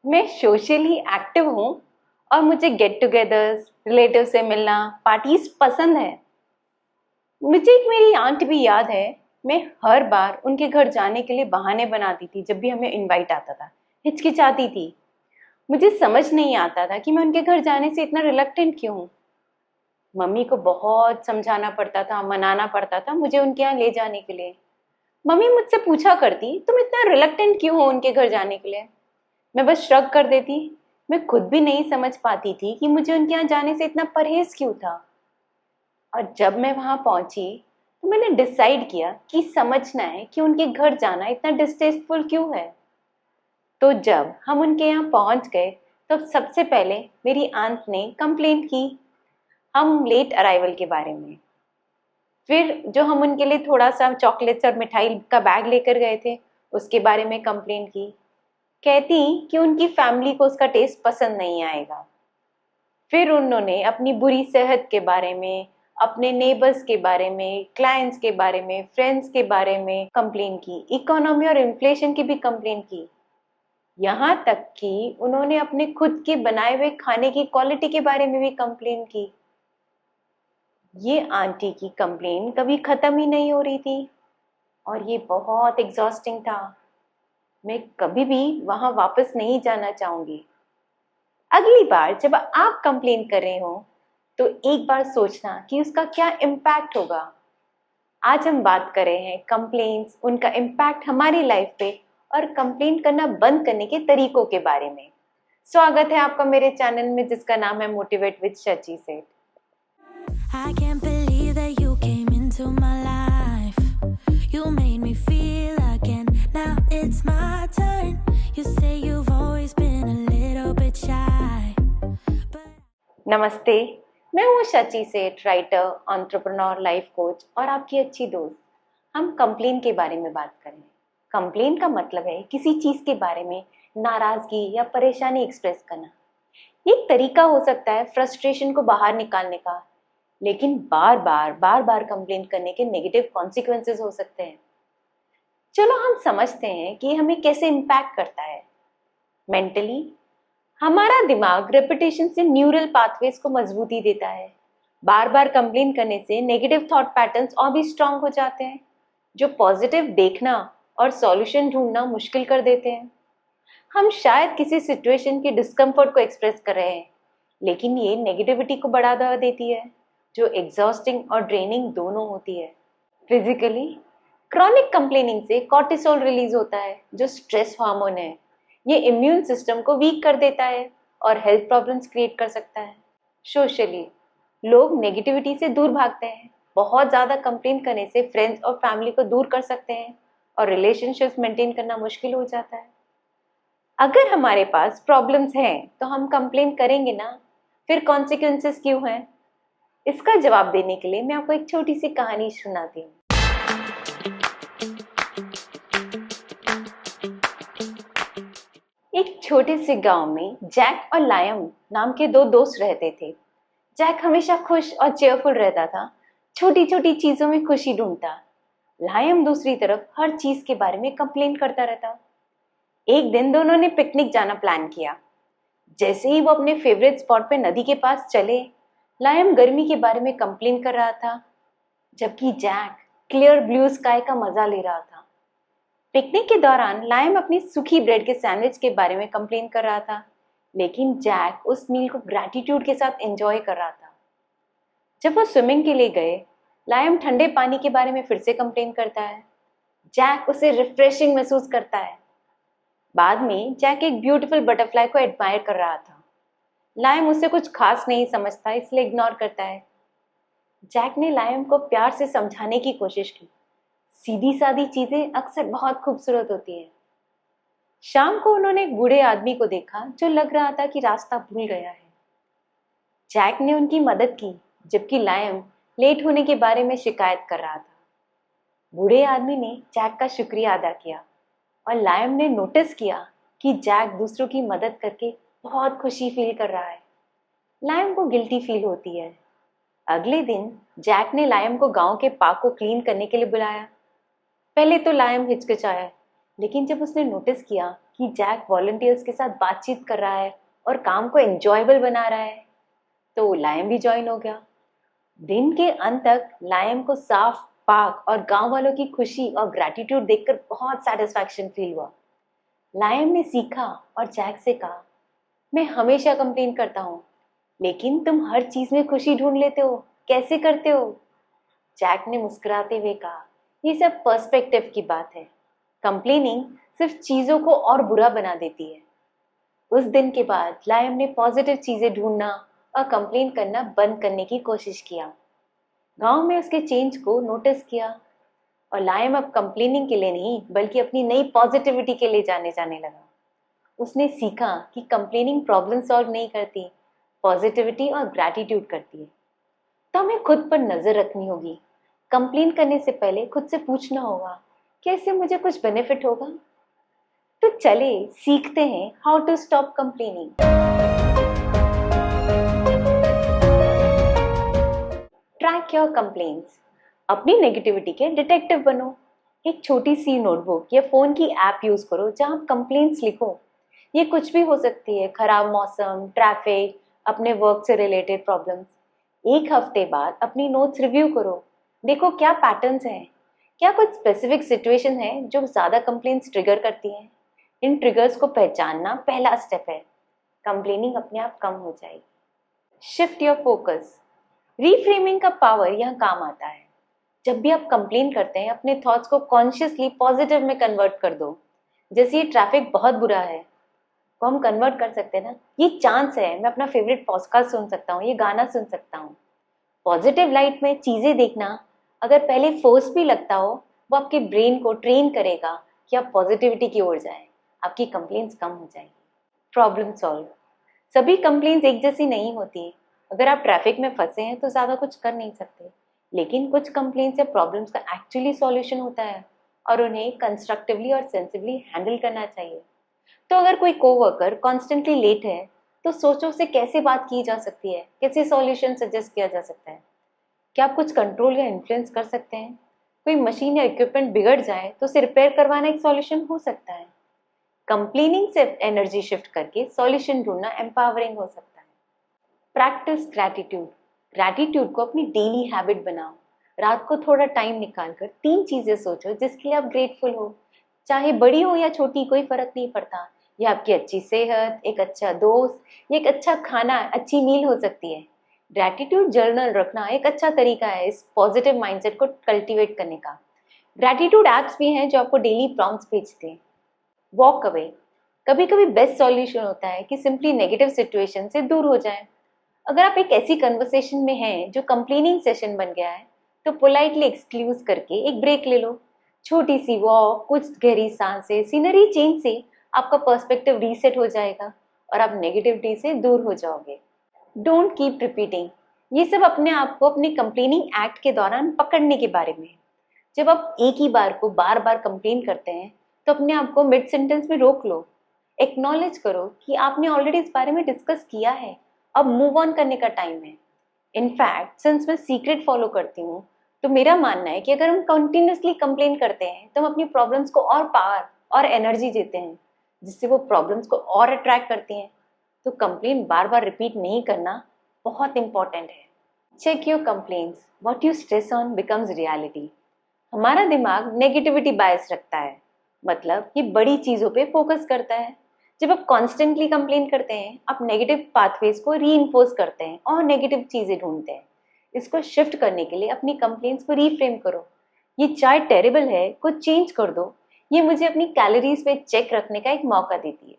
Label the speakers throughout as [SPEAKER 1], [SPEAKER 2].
[SPEAKER 1] मैं socially active हूँ और मुझे गेट टुगेदर्स, रिलेटिव से मिलना, पार्टीज पसंद है। मुझे एक मेरी आंट भी याद है। मैं हर बार उनके घर जाने के लिए बहाने बनाती थी जब भी हमें इनवाइट आता था। हिचकिचाती थी। मुझे समझ नहीं आता था कि मैं उनके घर जाने से इतना रिलक्टेंट क्यों हूँ। मम्मी को बहुत समझाना पड़ता था, मनाना पड़ता था मुझे उनके यहाँ ले जाने के लिए। मम्मी मुझसे पूछा करती, तुम इतना रिलक्टेंट क्यों हो उनके घर जाने के लिए। मैं बस श्रग कर देती। मैं खुद भी नहीं समझ पाती थी कि मुझे उनके यहाँ जाने से इतना परहेज क्यों था। और जब मैं वहां पहुंची तो मैंने डिसाइड किया कि समझना है कि उनके घर जाना इतना डिस्टेस्टफुल क्यों है। तो जब हम उनके यहाँ पहुंच गए तो सबसे पहले मेरी आंट ने कंप्लेंट की हम लेट अराइवल के बारे में। फिर जो हम उनके लिए थोड़ा सा चॉकलेट्स और मिठाई का बैग लेकर गए थे उसके बारे में कंप्लेंट की। कहती कि उनकी फैमिली को उसका टेस्ट पसंद नहीं आएगा। फिर उन्होंने अपनी बुरी सेहत के बारे में, अपने नेबर्स के बारे में, क्लाइंट्स के बारे में, फ्रेंड्स के बारे में कंप्लेन की। इकोनॉमी और इन्फ्लेशन की भी कंप्लेन की। यहाँ तक कि उन्होंने अपने खुद के बनाए हुए खाने की क्वालिटी के बारे में भी कंप्लेन की। ये आंटी की कंप्लेन कभी खत्म ही नहीं हो रही थी और ये बहुत एग्जॉस्टिंग था। मैं कभी भी वहां वापस नहीं जाना चाहूंगी। अगली बार जब आप कंप्लेन कर रहे हो तो एक बार सोचना कि उसका क्या इम्पैक्ट होगा। आज हम बात कर रहे हैं कंप्लेन्स, उनका इम्पैक्ट हमारी लाइफ पे और कंप्लेन करना बंद करने के तरीकों के बारे में। स्वागत है आपका मेरे चैनल में जिसका नाम है मोटिवेट विद शची सेठ।
[SPEAKER 2] I can't believe that you came into my life. You made me feel again. Now it's my turn. You say you've always been a little bit shy.
[SPEAKER 1] नमस्ते, मैं हूँ शची सेठ, राइटर, एंटरप्रेन्योर, लाइफ कोच और आपकी अच्छी दोस्त। हम complain के बारे में बात करें। कंप्लेन का मतलब है किसी चीज के बारे में नाराजगी या परेशानी एक्सप्रेस करना। ये एक तरीका हो सकता है फ्रस्ट्रेशन को बाहर निकालने का, लेकिन बार बार कंप्लेन करने के नेगेटिव कॉन्सिक्वेंसेस हो सकते हैं। चलो हम समझते हैं कि हमें कैसे इम्पैक्ट करता है। मेंटली हमारा दिमाग रेपिटेशन से न्यूरल पाथवेज को मजबूती देता है। बार बार कंप्लेन करने से नेगेटिव थॉट पैटर्न्स और भी स्ट्रांग हो जाते हैं, जो पॉजिटिव देखना और सॉल्यूशन ढूंढना मुश्किल कर देते हैं। हम शायद किसी सिचुएशन के डिस्कम्फर्ट को एक्सप्रेस कर रहे हैं, लेकिन ये नेगेटिविटी को बढ़ावा देती है, जो एग्जॉस्टिंग और ड्रेनिंग दोनों होती है। फिजिकली क्रॉनिक कंप्लेनिंग से कॉर्टिसोल रिलीज होता है, जो स्ट्रेस हार्मोन है। ये इम्यून सिस्टम को वीक कर देता है और हेल्थ प्रॉब्लम्स क्रिएट कर सकता है। सोशली लोग नेगेटिविटी से दूर भागते हैं। बहुत ज्यादा कंप्लेन करने से फ्रेंड्स और फैमिली को दूर कर सकते हैं और रिलेशनशिप्स मेंटेन करना मुश्किल हो जाता है। अगर हमारे पास प्रॉब्लम्स हैं तो हम कंप्लेन करेंगे ना, फिर कॉन्सिक्वेंसेस क्यों हैं? इसका जवाब देने के लिए मैं आपको एक छोटी सी कहानी सुनाती हूँ। एक छोटे से गांव में जैक और लायम नाम के दो दोस्त रहते थे। जैक हमेशा खुश और चेयरफुल रहता था, छोटी छोटी चीजों में खुशी ढूंढता। लायम दूसरी तरफ हर चीज के बारे में कंप्लेन करता रहता। एक दिन दोनों ने पिकनिक जाना प्लान किया। जैसे ही वो अपने फेवरेट स्पॉट पे नदी के पास चले, लायम गर्मी के बारे में कंप्लेन कर रहा था, जबकि जैक क्लियर ब्लू स्काई का मजा ले रहा था। पिकनिक के दौरान लायम अपनी सूखी ब्रेड के सैंडविच के बारे में कंप्लेन कर रहा था, लेकिन जैक उस मील को ग्रैटिट्यूड के साथ एंजॉय कर रहा था। जब वो स्विमिंग के लिए गए, लायम ठंडे पानी के बारे में फिर से कंप्लेन करता है। जैक उसे रिफ्रेशिंग महसूस करता है। बाद में जैक एक ब्यूटीफुल बटरफ्लाई को एडमायर कर रहा था। लायम उसे कुछ खास नहीं समझता, इसलिए इग्नोर करता है। जैक ने लायम को प्यार से समझाने की कोशिश की, सीधी सादी चीजें अक्सर बहुत खूबसूरत होती हैं। शाम को उन्होंने एक बूढ़े आदमी को देखा जो लग रहा था कि रास्ता भूल गया है। जैक ने उनकी मदद की, जबकि लायम लेट होने के बारे में शिकायत कर रहा था। बूढ़े आदमी ने जैक का शुक्रिया अदा किया और लायम ने नोटिस किया कि जैक दूसरों की मदद करके बहुत खुशी फील कर रहा है। लायम को गिल्टी फील होती है। अगले दिन जैक ने लायम को गांव के पार्क को क्लीन करने के लिए बुलाया। पहले तो लायम हिचकिचाया, लेकिन जब उसने नोटिस किया कि जैक वॉलंटियर्स के साथ बातचीत कर रहा है और काम को एंजॉयबल बना रहा है, तो लायम भी ज्वाइन हो गया। दिन के अंत तक लायम को साफ पाक और गांव वालों की खुशी और ग्रैटिट्यूड देखकर बहुत सेटिस्फैक्शन फील हुआ। लायम ने सीखा और जैक से कहा, मैं हमेशा कंप्लेन करता हूँ, लेकिन तुम हर चीज में खुशी ढूंढ लेते हो, कैसे करते हो? जैक ने मुस्कुराते हुए कहा, ये सब पर्सपेक्टिव की बात है। कंप्लेनिंग सिर्फ चीजों को और बुरा बना देती है। उस दिन के बाद लायम ने पॉजिटिव चीजें ढूंढना और कंप्लेन करना बंद करने की कोशिश किया। गांव में उसके चेंज को नोटिस किया और लायम अब कंप्लेनिंग के लिए नहीं बल्कि अपनी नई पॉजिटिविटी के लिए जाने लगा। उसने सीखा कि कंप्लेनिंग प्रॉब्लम सॉल्व नहीं करती, पॉजिटिविटी और ग्रैटिट्यूड करती है। तो हमें खुद पर नजर रखनी होगी। कंप्लेन करने से पहले खुद से पूछना होगा, क्या इससे मुझे कुछ बेनिफिट होगा? तो चले सीखते हैं how to stop complaining. Track your complaints. अपनी नेगेटिविटी के डिटेक्टिव बनो। एक छोटी सी नोटबुक या फोन की ऐप यूज करो जहां आप कंप्लेंट्स लिखो। ये कुछ भी हो सकती है, खराब मौसम, ट्रैफिक, अपने वर्क से रिलेटेड प्रॉब्लम्स। एक हफ्ते बाद अपनी नोट्स रिव्यू करो, देखो क्या पैटर्न्स हैं, क्या कुछ स्पेसिफिक सिचुएशन है जो ज्यादा कंप्लेंट्स ट्रिगर करती हैं। इन ट्रिगर्स को पहचानना पहला स्टेप है। कंप्लेनिंग अपने आप कम हो जाएगी। Shift your focus. रीफ्रेमिंग का पावर यहाँ काम आता है। जब भी आप कंप्लेन करते हैं, अपने थॉट्स को कॉन्शियसली पॉजिटिव में कन्वर्ट कर दो। जैसे ये ट्रैफिक बहुत बुरा है, तो हम कन्वर्ट कर सकते हैं ना, ये चांस है, मैं अपना फेवरेट पॉडकास्ट सुन सकता हूँ, ये गाना सुन सकता हूँ। पॉजिटिव लाइट में चीजें देखना अगर पहले फोर्स भी लगता हो, वो आपके ब्रेन को ट्रेन करेगा कि आप पॉजिटिविटी की ओर जाएं। आपकी कंप्लेंट्स कम हो जाएगी। Problem solve. सभी कंप्लेंट्स एक जैसी नहीं होती। अगर आप ट्रैफिक में फंसे हैं तो ज्यादा कुछ कर नहीं सकते, लेकिन कुछ कंप्लेंट्स या प्रॉब्लम्स का एक्चुअली सॉल्यूशन होता है और उन्हें कंस्ट्रक्टिवली और सेंसिबली हैंडल करना चाहिए। तो अगर कोई कोवर्कर कॉन्स्टेंटली लेट है, तो सोचो उसे कैसे बात की जा सकती है, कैसे सॉल्यूशन सजेस्ट किया जा सकता है। क्या आप कुछ कंट्रोल या इन्फ्लुएंस कर सकते हैं? कोई मशीन या इक्विपमेंट बिगड़ जाए तो उसे रिपेयर करवाना एक सॉल्यूशन हो सकता है। कंप्लेनिंग से एनर्जी शिफ्ट करके सॉल्यूशन ढूंढना एम्पावरिंग हो सकता है। Practice gratitude. ग्रैटिट्यूड को अपनी डेली हैबिट बनाओ। रात को थोड़ा टाइम निकालकर 3 चीजें सोचो जिसके लिए आप ग्रेटफुल हो। चाहे बड़ी हो या छोटी, कोई फर्क नहीं पड़ता। यह आपकी अच्छी सेहत, एक अच्छा दोस्त, एक अच्छा खाना, अच्छी मील हो सकती है। ग्रैटिट्यूड जर्नल रखना एक अच्छा तरीका है इस पॉजिटिव माइंडसेट को कल्टीवेट करने का। ग्रैटिट्यूड एप्स भी हैं जो आपको डेली प्रॉम्प्ट्स भेजते हैं। Walk away. कभी कभी बेस्ट सॉल्यूशन होता है कि सिंपली नेगेटिव सिचुएशन से दूर हो जाएं। अगर आप एक ऐसी कन्वर्सेशन में हैं जो कंप्लेनिंग सेशन बन गया है, तो पोलाइटली एक्सक्यूज करके एक ब्रेक ले लो। छोटी सी वॉक, कुछ गहरी सांसें, सीनरी चेंज से आपका पर्सपेक्टिव रीसेट हो जाएगा और आप नेगेटिविटी से दूर हो जाओगे। Don't keep repeating. ये सब अपने आप को अपने कंप्लेनिंग एक्ट के दौरान पकड़ने के बारे में है। जब आप एक ही बार को बार बार कंप्लेन करते हैं, तो अपने आप को मिड सेंटेंस में रोक लो। एक्नॉलेज करो कि आपने ऑलरेडी इस बारे में डिस्कस किया है, अब मूव ऑन करने का टाइम है। इनफैक्ट सिंस मैं सीक्रेट फॉलो करती हूँ, तो मेरा मानना है कि अगर हम कंटिन्यूसली कंप्लेन करते हैं तो हम अपनी प्रॉब्लम्स को और पावर और एनर्जी देते हैं, जिससे वो प्रॉब्लम्स को और अट्रैक्ट करती हैं। तो कंप्लेन बार बार रिपीट नहीं करना बहुत इंपॉर्टेंट है। Check your complaints. What you stress on becomes reality. हमारा दिमाग नेगेटिविटी बायस रखता है, मतलब ये बड़ी चीजों पे फोकस करता है। जब आप कॉन्स्टेंटली कंप्लेन करते हैं, आप नेगेटिव पाथवेज को रीइंफोर्स करते हैं और नेगेटिव चीजें ढूंढते हैं। इसको शिफ्ट करने के लिए अपनी कंप्लेंट्स को रीफ्रेम करो। ये चाय टेरिबल है, कुछ चेंज कर दो। ये मुझे अपनी कैलोरीज पे चेक रखने का एक मौका देती है।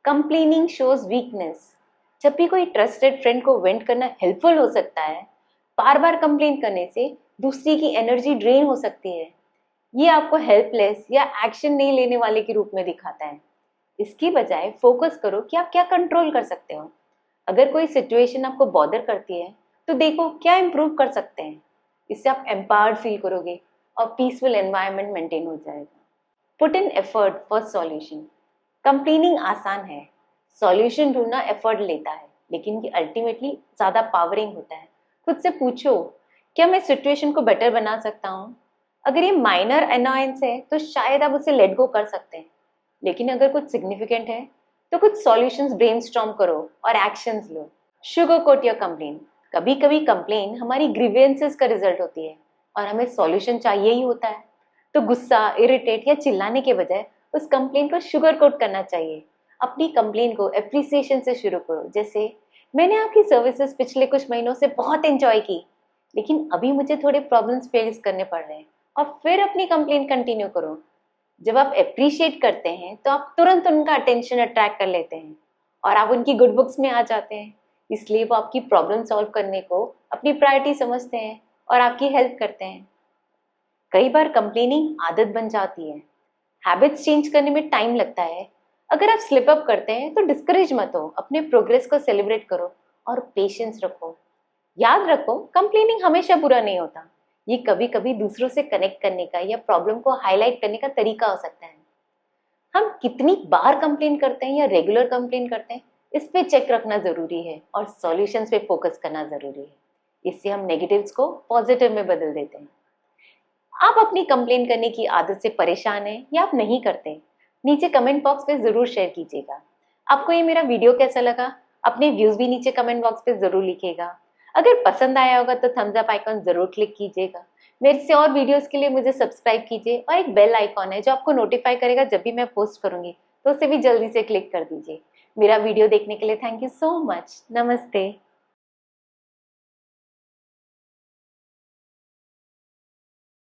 [SPEAKER 1] Complaining shows weakness. जब भी कोई ट्रस्टेड फ्रेंड को वेंट करना हेल्पफुल हो सकता है, बार बार कंप्लेन करने से दूसरी की एनर्जी ड्रेन हो सकती है। ये आपको हेल्पलेस या एक्शन नहीं लेने वाले के रूप में दिखाता है। इसकी बजाय फोकस करो कि आप क्या कंट्रोल कर सकते हो। अगर कोई सिचुएशन आपको बॉदर करती है, तो देखो क्या इंप्रूव कर सकते हैं। इससे आप एम्पावर्ड फील करोगे और पीसफुल एनवायरनमेंट मेंटेन हो जाएगा। Put in effort for solution. Complaining आसान है, सॉल्यूशन ढूंढना एफर्ट लेता है, लेकिन ये अल्टीमेटली ज्यादा पावरिंग होता है। खुद से पूछो, क्या मैं सिचुएशन को बेटर बना सकता हूँ? अगर ये माइनर अनॉयंस है, तो शायद आप उसे लेट गो कर सकते हैं। लेकिन अगर कुछ सिग्निफिकेंट है तो कुछ सॉल्यूशंस ब्रेनस्टॉर्म करो और एक्शंस लो। Sugar coat your complain. कभी कभी कंप्लेन हमारी ग्रीवेंसेस का रिजल्ट होती है और हमें सॉल्यूशन चाहिए ही होता है, तो गुस्सा, इरिटेट या चिल्लाने के बजाय उस कंप्लेन को शुगर कोट करना चाहिए। अपनी कंप्लेन को एप्रिसिएशन से शुरू करो, जैसे मैंने आपकी सर्विसेज पिछले कुछ महीनों से बहुत एंजॉय की, लेकिन अभी मुझे थोड़े प्रॉब्लम्स फेस करने पड़ रहे हैं, और फिर अपनी कंप्लेन कंटिन्यू करो। जब आप अप्रिशिएट करते हैं तो आप तुरंत उनका अटेंशन अट्रैक्ट कर लेते हैं और आप उनकी गुड बुक्स में आ जाते हैं, इसलिए वो आपकी प्रॉब्लम सॉल्व करने को अपनी प्रायोरिटी समझते हैं और आपकी हेल्प करते हैं। कई बार कंप्लेनिंग आदत बन जाती है, हैबिट्स चेंज करने में टाइम लगता है। अगर आप स्लिप अप करते हैं तो डिस्करेज मत हो, अपने प्रोग्रेस को सेलिब्रेट करो और पेशेंस रखो। याद रखो, कंप्लेनिंग हमेशा बुरा नहीं होता, ये कभी कभी दूसरों से कनेक्ट करने का या प्रॉब्लम को हाईलाइट करने का तरीका हो सकता है। हम कितनी बार कंप्लेन करते हैं या रेगुलर कंप्लेन करते हैं, इस पे चेक रखना जरूरी है और सॉल्यूशंस पे फोकस करना जरूरी है। इससे हम नेगेटिव्स को पॉजिटिव में बदल देते हैं। आप अपनी कंप्लेन करने की आदत से परेशान हैं या आप नहीं करते, नीचे कमेंट बॉक्स पे जरूर शेयर कीजिएगा। आपको ये मेरा वीडियो कैसा लगा, अपने व्यूज भी नीचे कमेंट बॉक्स पे जरूर लिखिएगा। अगर पसंद आया होगा तो थम्स अप आइकॉन जरूर क्लिक कीजिएगा। मेरे से और वीडियोस के लिए मुझे सब्सक्राइब कीजिए और एक बेल आइकॉन है जो आपको नोटिफाई करेगा जब भी मैं पोस्ट करूंगी, तो उसे भी जल्दी से क्लिक कर दीजिए। मेरा वीडियो देखने के लिए थैंक यू सो मच। नमस्ते।